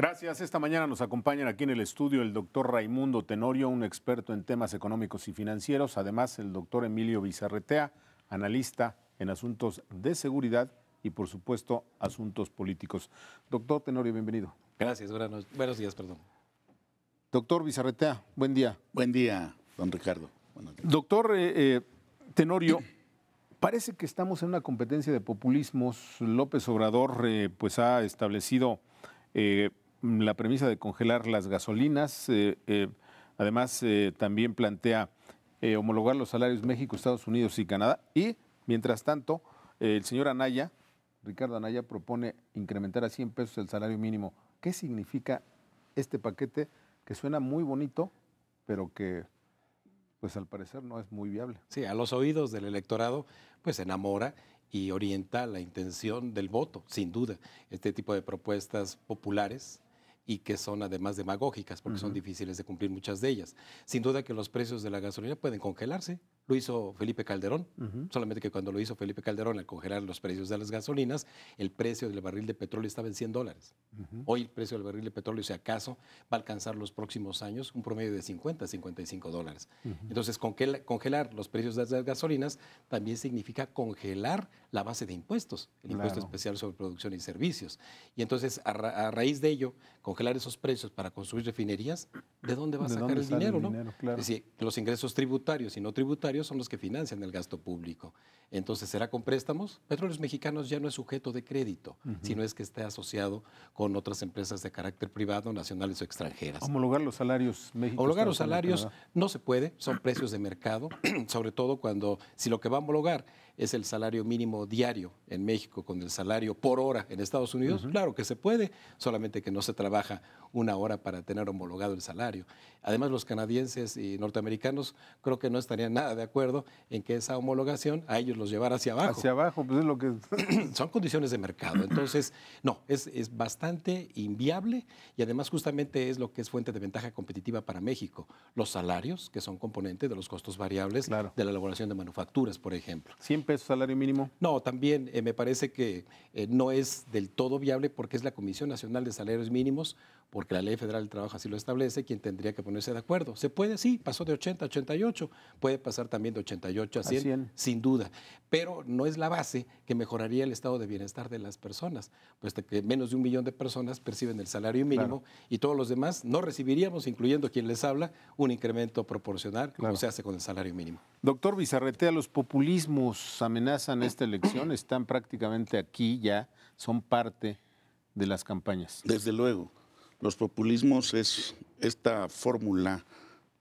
Gracias. Esta mañana nos acompañan aquí en el estudio el doctor Raimundo Tenorio, un experto en temas económicos y financieros. Además, el doctor Emilio Bizarretea, analista en asuntos de seguridad y, por supuesto, asuntos políticos. Doctor Tenorio, bienvenido. Gracias, buenos días, perdón. Doctor Bizarretea, buen día. Buen día, don Ricardo. Buenos días. Doctor Tenorio, parece que estamos en una competencia de populismos. López Obrador pues ha establecido la premisa de congelar las gasolinas. Además, también plantea homologar los salarios México, Estados Unidos y Canadá. Y, mientras tanto, el señor Anaya, Ricardo Anaya, propone incrementar a 100 pesos el salario mínimo. ¿Qué significa este paquete que suena muy bonito, pero que, pues al parecer, no es muy viable? Sí, a los oídos del electorado, pues enamora y orienta la intención del voto, sin duda. Este tipo de propuestas populares y que son además demagógicas, porque son difíciles de cumplir muchas de ellas. Sin duda que los precios de la gasolina pueden congelarse. Lo hizo Felipe Calderón, solamente que cuando lo hizo Felipe Calderón al congelar los precios de las gasolinas, el precio del barril de petróleo estaba en $100. Hoy el precio del barril de petróleo, si acaso, va a alcanzar los próximos años un promedio de $50 a $55. Entonces, congelar los precios de las gasolinas también significa congelar la base de impuestos, el impuesto especial sobre producción y servicios. Y entonces, a raíz de ello, congelar esos precios para construir refinerías, ¿de dónde va a sacar el dinero? Claro. Es decir, los ingresos tributarios y no tributarios son los que financian el gasto público. Entonces, ¿será con préstamos? Petróleos Mexicanos ya no es sujeto de crédito, sino es que esté asociado con otras empresas de carácter privado, nacionales o extranjeras. Homologar los salarios México. Homologar los salarios no se puede, son precios de mercado, sobre todo si lo que va a homologar es el salario mínimo diario en México con el salario por hora en Estados Unidos, claro que se puede, solamente que no se trabaja una hora para tener homologado el salario. Además, los canadienses y norteamericanos creo que no estarían nada de acuerdo en que esa homologación a ellos los llevara hacia abajo. Hacia abajo, pues es lo que... Son condiciones de mercado. Entonces, no, es bastante inviable y además justamente es lo que es fuente de ventaja competitiva para México. Los salarios, que son componente de los costos variables de la elaboración de manufacturas, por ejemplo. 100 pesos salario mínimo. No, también me parece que no es del todo viable porque es la Comisión Nacional de Salarios Mínimos, porque la Ley Federal del Trabajo así lo establece, quien tendría que ponerse de acuerdo. ¿Se puede? Sí, pasó de 80 a 88, puede pasar también de 88 a 100, sin duda, pero no es la base que mejoraría el estado de bienestar de las personas, puesto que menos de 1 millón de personas perciben el salario mínimo y todos los demás no recibiríamos, incluyendo quien les habla, un incremento proporcional como se hace con el salario mínimo. Doctor Bizarretea, los populismos amenazan esta elección, están prácticamente aquí ya, son parte de las campañas. Desde luego. Los populismos es esta fórmula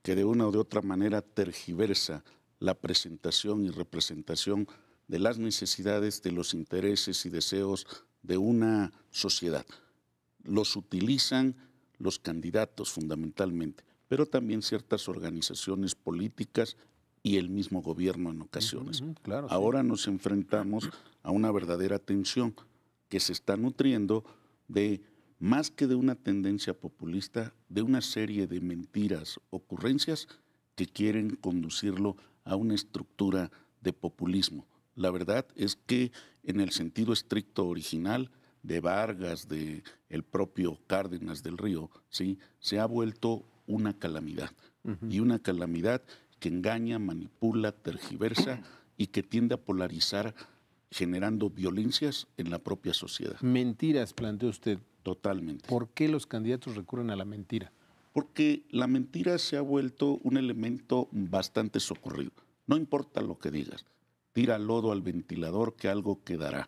que de una o de otra manera tergiversa la presentación y representación de las necesidades, de los intereses y deseos de una sociedad. Los utilizan los candidatos fundamentalmente, pero también ciertas organizaciones políticas y el mismo gobierno en ocasiones. Ahora nos enfrentamos a una verdadera tensión que se está nutriendo de más que de una tendencia populista, de una serie de mentiras, ocurrencias que quieren conducirlo a una estructura de populismo. La verdad es que en el sentido estricto original de Vargas, de el propio Cárdenas del Río, ¿sí?, se ha vuelto una calamidad. Y una calamidad que engaña, manipula, tergiversa y que tiende a polarizar, generando violencias en la propia sociedad. Mentiras, plantea usted. Totalmente. ¿Por qué los candidatos recurren a la mentira? Porque la mentira se ha vuelto un elemento bastante socorrido. No importa lo que digas, tira lodo al ventilador que algo quedará.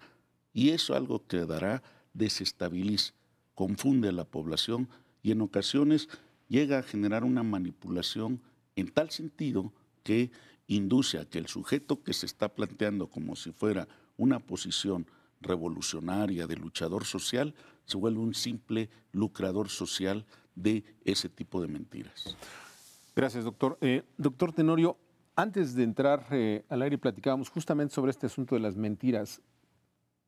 Y eso algo que quedará desestabiliza, confunde a la población y en ocasiones llega a generar una manipulación en tal sentido que induce a que el sujeto que se está planteando como si fuera una posición revolucionaria de luchador social se vuelve un simple lucrador social de ese tipo de mentiras. Gracias, doctor. Doctor Tenorio, antes de entrar al aire platicábamos justamente sobre este asunto de las mentiras.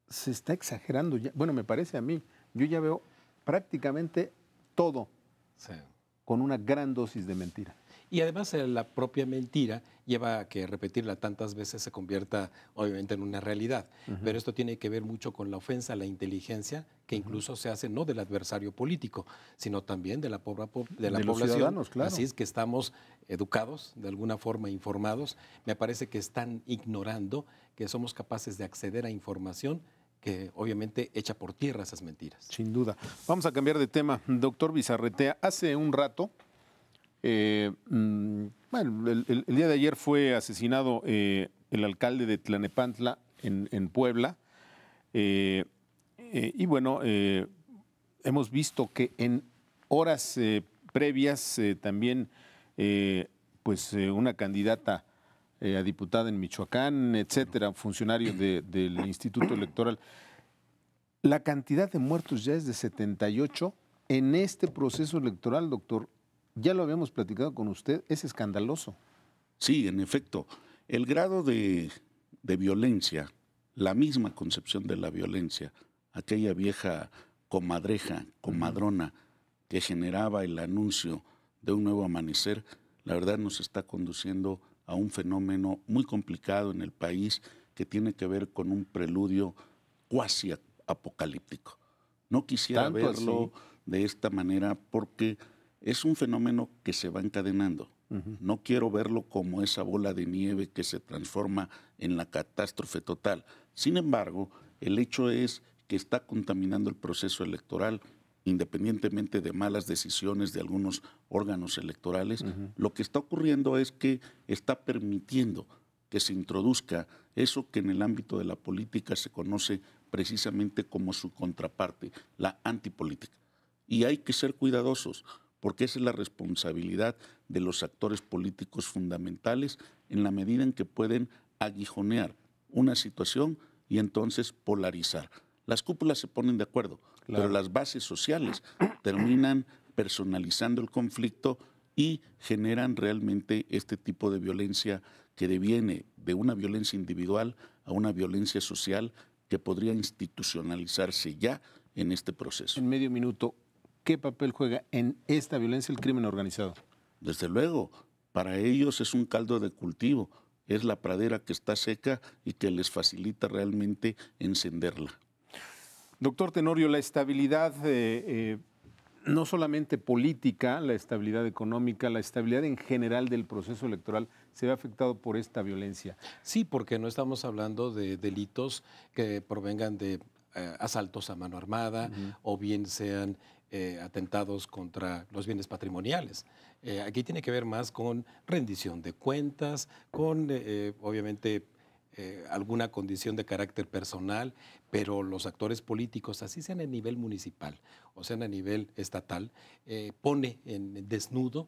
Se está exagerando ya. Bueno, me parece a mí. Yo ya veo prácticamente todo con una gran dosis de mentira. Y además la propia mentira lleva a que repetirla tantas veces se convierta obviamente en una realidad. Pero esto tiene que ver mucho con la ofensa a la inteligencia, que incluso se hace no del adversario político, sino también de la de los población. ciudadanos, claro. Así es que estamos educados, de alguna forma informados. Me parece que están ignorando que somos capaces de acceder a información que obviamente echa por tierra esas mentiras. Sin duda. Vamos a cambiar de tema. Doctor Bizarretea, hace un rato, bueno, el día de ayer fue asesinado el alcalde de Tlanepantla en Puebla. Y bueno, hemos visto que en horas previas también pues una candidata a diputada en Michoacán, etcétera, funcionarios del Instituto Electoral. La cantidad de muertos ya es de 78 en este proceso electoral, doctor. Ya lo habíamos platicado con usted, es escandaloso. Sí, en efecto. El grado de violencia, la misma concepción de la violencia, aquella vieja comadreja, comadrona que generaba el anuncio de un nuevo amanecer, la verdad nos está conduciendo a un fenómeno muy complicado en el país que tiene que ver con un preludio cuasi apocalíptico. No quisiera verlo de esta manera porque es un fenómeno que se va encadenando. No quiero verlo como esa bola de nieve que se transforma en la catástrofe total. Sin embargo, el hecho es que está contaminando el proceso electoral, independientemente de malas decisiones de algunos órganos electorales. Lo que está ocurriendo es que está permitiendo que se introduzca eso que en el ámbito de la política se conoce precisamente como su contraparte, la antipolítica. Y hay que ser cuidadosos, porque esa es la responsabilidad de los actores políticos fundamentales en la medida en que pueden aguijonear una situación y entonces polarizar. Las cúpulas se ponen de acuerdo, pero las bases sociales terminan personalizando el conflicto y generan realmente este tipo de violencia que deviene de una violencia individual a una violencia social que podría institucionalizarse ya en este proceso. En medio minuto, ¿qué papel juega en esta violencia el crimen organizado? Desde luego, para ellos es un caldo de cultivo, es la pradera que está seca y que les facilita realmente encenderla. Doctor Tenorio, la estabilidad no solamente política, la estabilidad económica, la estabilidad en general del proceso electoral se ve afectado por esta violencia. Sí, porque no estamos hablando de delitos que provengan de asaltos a mano armada o bien sean atentados contra los bienes patrimoniales. Aquí tiene que ver más con rendición de cuentas, con obviamente alguna condición de carácter personal, pero los actores políticos, así sean a nivel municipal o sean a nivel estatal, pone en desnudo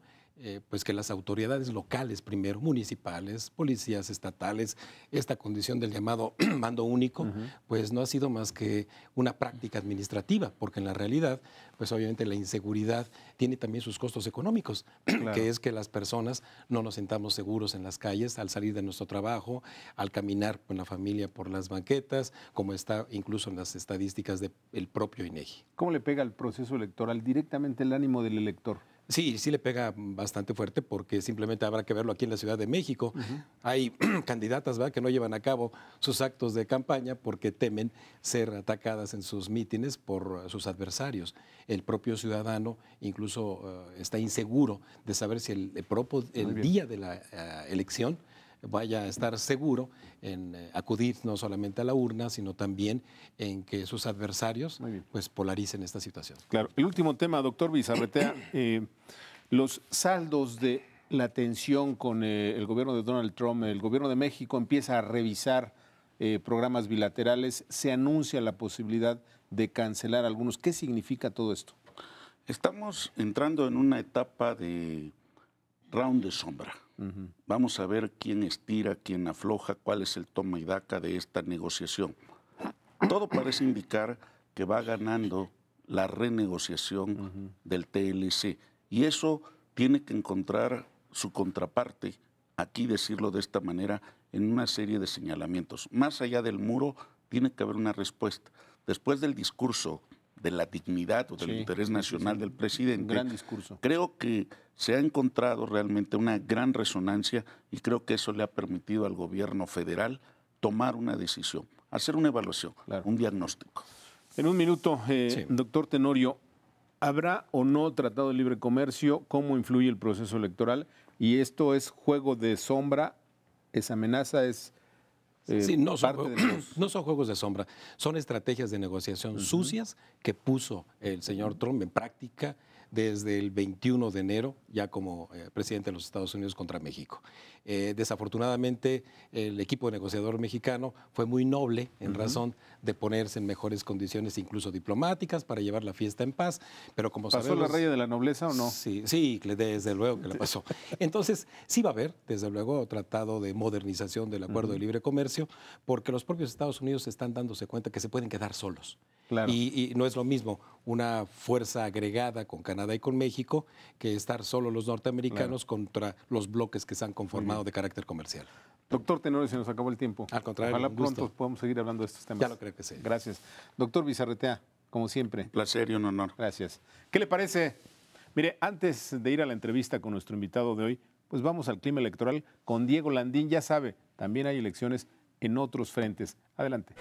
pues que las autoridades locales, primero municipales, policías estatales, esta condición del llamado mando único, pues no ha sido más que una práctica administrativa, porque en la realidad, pues obviamente la inseguridad tiene también sus costos económicos, que es que las personas no nos sintamos seguros en las calles al salir de nuestro trabajo, al caminar con la familia por las banquetas, como está incluso en las estadísticas del propio INEGI. ¿Cómo le pega al proceso electoral directamente el ánimo del elector? Sí, sí le pega bastante fuerte porque simplemente habrá que verlo aquí en la Ciudad de México. Hay candidatas, ¿verdad?, que no llevan a cabo sus actos de campaña porque temen ser atacadas en sus mítines por sus adversarios. El propio ciudadano incluso está inseguro de saber si el día de la elección vaya a estar seguro en acudir no solamente a la urna, sino también en que sus adversarios pues polaricen esta situación. Claro. El último tema, doctor Bizarretea, los saldos de la tensión con el gobierno de Donald Trump, el gobierno de México empieza a revisar programas bilaterales, se anuncia la posibilidad de cancelar algunos. ¿Qué significa todo esto? Estamos entrando en una etapa de round de sombra. Vamos a ver quién estira, quién afloja, cuál es el toma y daca de esta negociación. Todo parece indicar que va ganando la renegociación del TLC y eso tiene que encontrar su contraparte, aquí decirlo de esta manera, en una serie de señalamientos. Más allá del muro tiene que haber una respuesta. Después del discurso de la dignidad o del interés nacional del presidente. Un gran discurso. Creo que se ha encontrado realmente una gran resonancia y creo que eso le ha permitido al gobierno federal tomar una decisión, hacer una evaluación, un diagnóstico. En un minuto, doctor Tenorio, ¿habrá o no tratado de libre comercio? ¿Cómo influye el proceso electoral? ¿Y esto es juego de sombra? ¿Es amenaza? ¿Es sí, no son juegos de sombra, son estrategias de negociación sucias que puso el señor Trump en práctica desde el 21 de enero, ya como presidente de los Estados Unidos contra México. Desafortunadamente, el equipo negociador mexicano fue muy noble en razón de ponerse en mejores condiciones, incluso diplomáticas, para llevar la fiesta en paz. Pero como ¿Pasó sabemos, la raya de la nobleza o no? Sí, desde luego que la pasó. Entonces, sí va a haber, desde luego, tratado de modernización del acuerdo de libre comercio, porque los propios Estados Unidos están dándose cuenta que se pueden quedar solos. Claro. Y no es lo mismo una fuerza agregada con Canadá y con México que estar solo los norteamericanos contra los bloques que se han conformado de carácter comercial. Doctor Tenorio, se nos acabó el tiempo. Al contrario, ojalá un gusto. pronto podamos seguir hablando de estos temas. Ya lo creo que sí. Gracias. Doctor Bizarretea, como siempre. Placer y un honor. Gracias. ¿Qué le parece? Mire, antes de ir a la entrevista con nuestro invitado de hoy, pues vamos al clima electoral con Diego Landín. Ya sabe, también hay elecciones en otros frentes. Adelante.